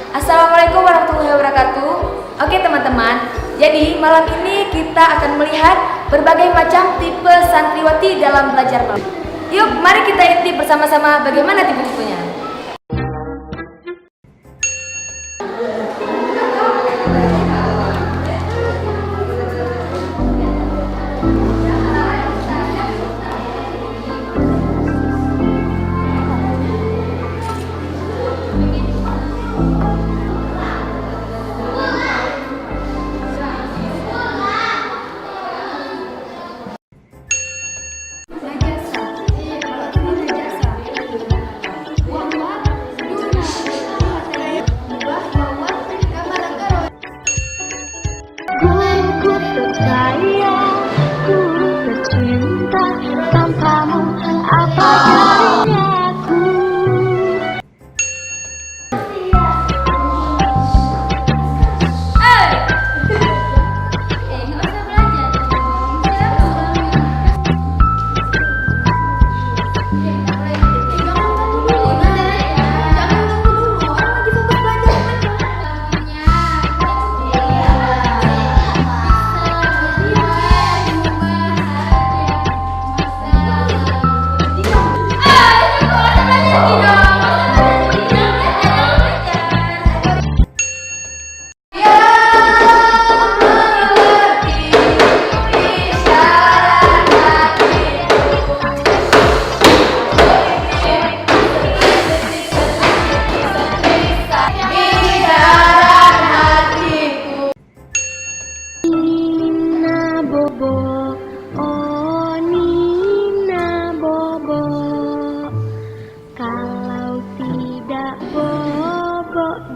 Assalamualaikum warahmatullahi wabarakatuh. Oke teman-teman, jadi malam ini kita akan melihat berbagai macam tipe santriwati dalam belajar malam. Yuk, mari kita intip bersama-sama bagaimana tipe-tipenya.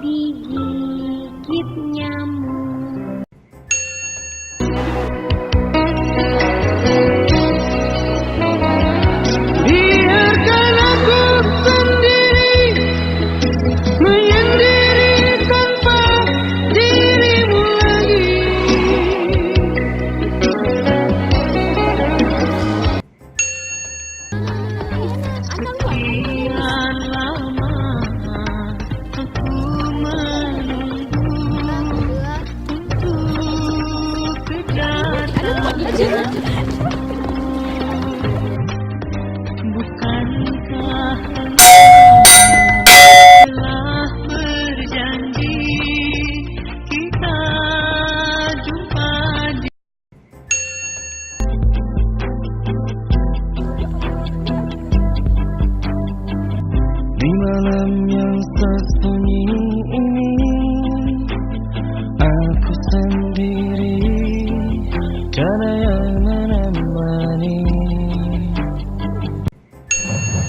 Digigit nyamuk. Biarkan aku sendiri menyendiri tanpa dirimu lagi. Sekian lama bukankah telah berjanji kita jumpa di malam yang sunyi ini. Aku sendiri, tiada yang menemani.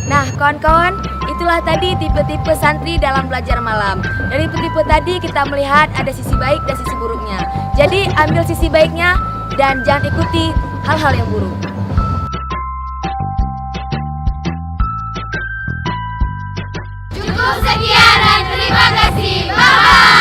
Nah kawan-kawan, itulah tadi tipe-tipe santri dalam belajar malam. Dari tipe tadi kita melihat ada sisi baik dan sisi buruknya. Jadi ambil sisi baiknya dan jangan ikuti hal-hal yang buruk. Cukup sekian dan terima kasih. Bye-bye.